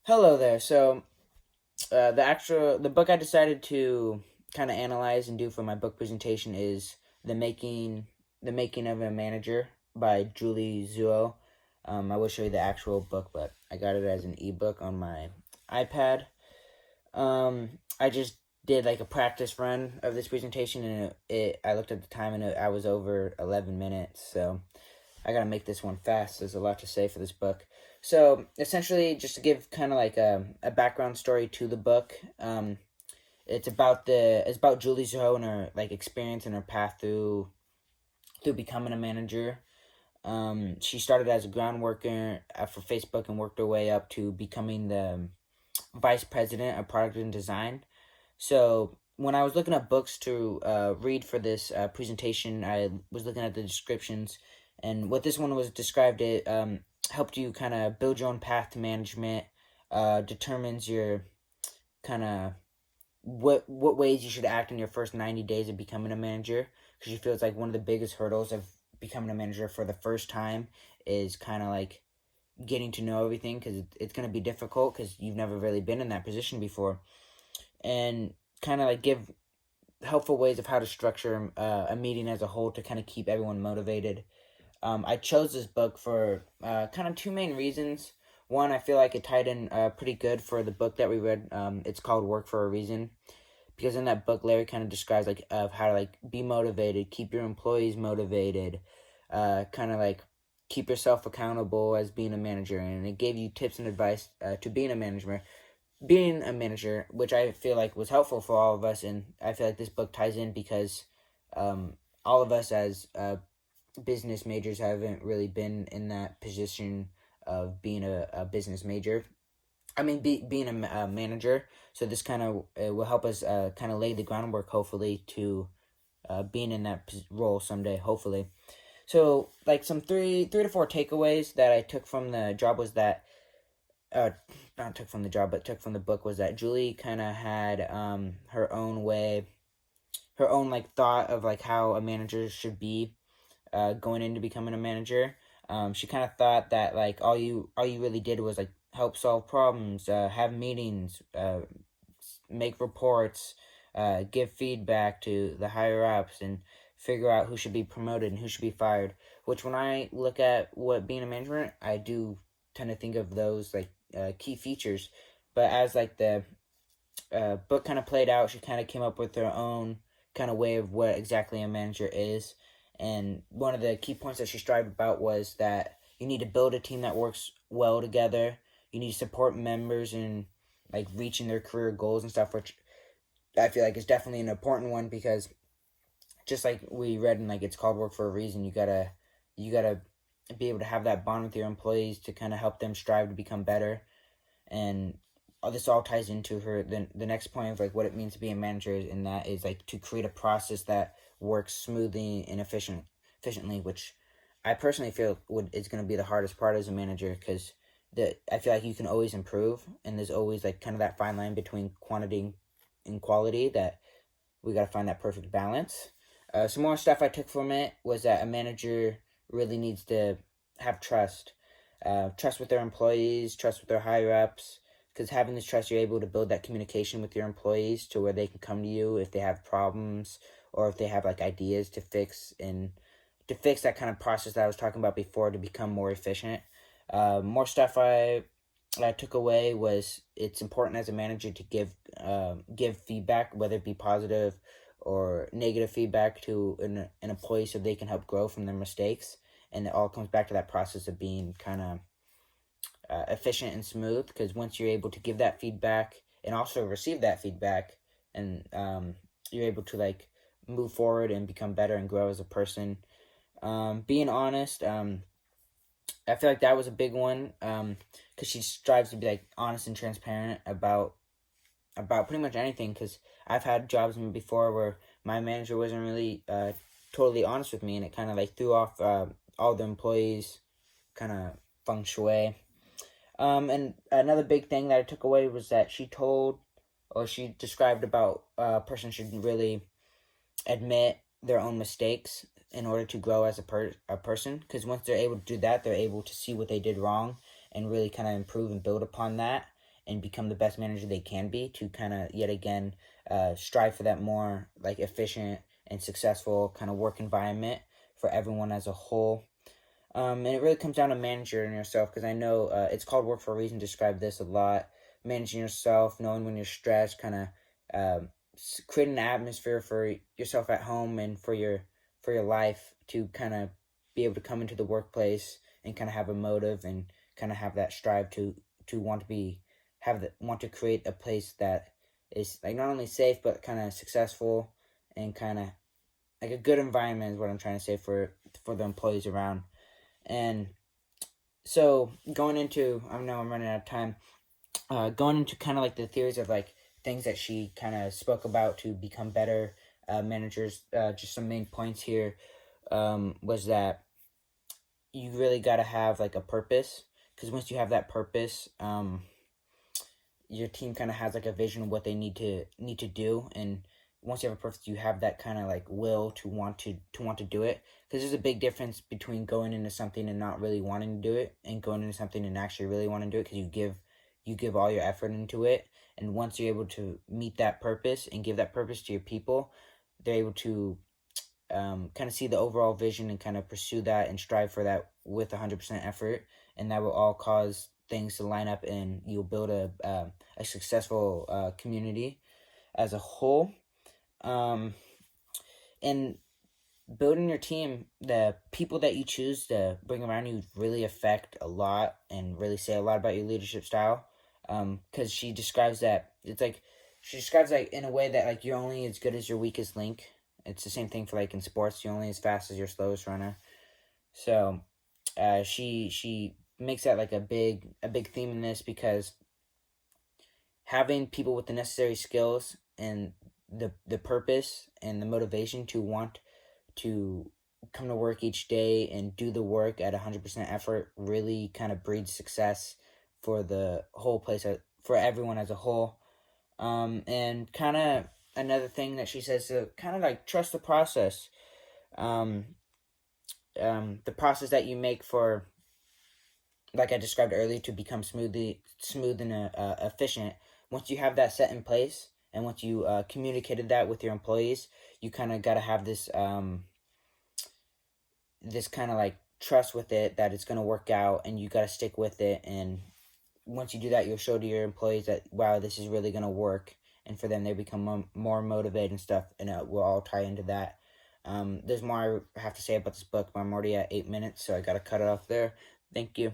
Hello there. The book I decided to kind of analyze and do for my book presentation is the making of a manager by Julie Zuo. I will show you the actual book, but I got it as an ebook on my iPad. I just did like a practice run of this presentation, and I looked at the time and I was over 11 minutes. So I gotta make this one fast. There's a lot to say for this book. So essentially, just to give kind of like a background story to the book, it's about Julie Zhou and her like experience and her path through becoming a manager. She started as a ground worker for Facebook and worked her way up to becoming the vice president of product and design. So when I was looking up books to read for this presentation, I was looking at the descriptions, and what this one was described, it helped you kind of build your own path to management, determines your kind of what ways you should act in your first 90 days of becoming a manager, because you feel it's like one of the biggest hurdles of becoming a manager for the first time is kind of like getting to know everything, because it's going to be difficult because you've never really been in that position before, and kind of like give helpful ways of how to structure a meeting as a whole to kind of keep everyone motivated. I chose this book for kind of two main reasons. One, I feel like it tied in pretty good for the book that we read. It's called Work for a Reason, because in that book, Larry kind of describes like of how to like be motivated, keep your employees motivated, kind of like keep yourself accountable as being a manager, and it gave you tips and advice to being a manager, which I feel like was helpful for all of us. And I feel like this book ties in because all of us as business majors haven't really been in that position of being a business major. I mean, being a manager. So this kind of will help us kind of lay the groundwork, hopefully, to being in that role someday, hopefully. So, like some three to four takeaways that I took from the job was that uh not took from the job but took from the book was that Julie kind of had her own way, her own like thought of like how a manager should be going into becoming a manager. She kind of thought that like all you really did was like help solve problems, have meetings, make reports, give feedback to the higher ups, and figure out who should be promoted and who should be fired. Which when I look at what being a manager, I do tend to think of those like key features. But as like the book kind of played out, she kind of came up with her own kind of way of what exactly a manager is. And one of the key points that she strived about was that you need to build a team that works well together. You need to support members in like reaching their career goals and stuff, which I feel like is definitely an important one, because just like we read in like It's Called Work for a Reason, you gotta be able to have that bond with your employees to kind of help them strive to become better. And this all ties into the next point of like what it means to be a manager, and that is like to create a process that works smoothly and efficiently, which I personally feel is going to be the hardest part as a manager, because I feel like you can always improve, and there's always like kind of that fine line between quantity and quality that we got to find that perfect balance. Some more stuff I took from it was that a manager really needs to have trust. Trust with their employees, trust with their higher ups, because having this trust, you're able to build that communication with your employees to where they can come to you if they have problems or if they have like ideas to fix that kind of process that I was talking about before to become more efficient. More stuff I took away was it's important as a manager to give feedback, whether it be positive or negative feedback, to an employee so they can help grow from their mistakes. And it all comes back to that process of being kind of efficient and smooth, because once you're able to give that feedback and also receive that feedback, and you're able to like move forward and become better and grow as a person. Being honest, I feel like that was a big one, because she strives to be like honest and transparent about pretty much anything, because I've had jobs before where my manager wasn't really totally honest with me, and it kind of like threw off all the employees kind of feng shui. And another big thing that I took away was that she described about a person should really admit their own mistakes in order to grow as a person, because once they're able to do that, they're able to see what they did wrong and really kind of improve and build upon that. and become the best manager they can be, to kind of yet again strive for that more like efficient and successful kind of work environment for everyone as a whole. And it really comes down to managing yourself, because I know it's called Work for a Reason, describe this a lot. Managing yourself, knowing when you're stressed, kind of creating an atmosphere for yourself at home and for your life to kind of be able to come into the workplace and kind of have a motive and kind of have that strive to want to be want to create a place that is like not only safe but kind of successful and kind of like a good environment is what I'm trying to say for the employees around. And so going into, I know I'm running out of time, going into kind of like the theories of like things that she kind of spoke about to become better managers, just some main points here was that you really got to have like a purpose, because once you have that purpose, your team kind of has like a vision of what they need to do, and once you have a purpose, you have that kind of like will to want to do it, because there's a big difference between going into something and not really wanting to do it, and going into something and actually really want to do it, because you give all your effort into it. And once you're able to meet that purpose and give that purpose to your people, they're able to kind of see the overall vision and kind of pursue that and strive for that with 100% effort, and that will all cause things to line up, and you'll build a successful community as a whole. And building your team, the people that you choose to bring around you really affect a lot and really say a lot about your leadership style. Because she describes that in a way that like you're only as good as your weakest link. It's the same thing for like in sports. You're only as fast as your slowest runner. So, she makes that like a big theme in this, because having people with the necessary skills and the purpose and the motivation to want to come to work each day and do the work at 100% effort really kind of breeds success for the whole place, for everyone as a whole. And kind of another thing that she says, to kind of like trust the process. The process that you make for, like I described earlier, to become smooth and efficient. Once you have that set in place, and once you communicated that with your employees, you kind of got to have this this kind of like trust with it that it's going to work out, and you got to stick with it. And once you do that, you'll show to your employees that, wow, this is really going to work. And for them, they become more motivated and stuff, and it will all tie into that. There's more I have to say about this book, but I'm already at 8 minutes, so I got to cut it off there. Thank you.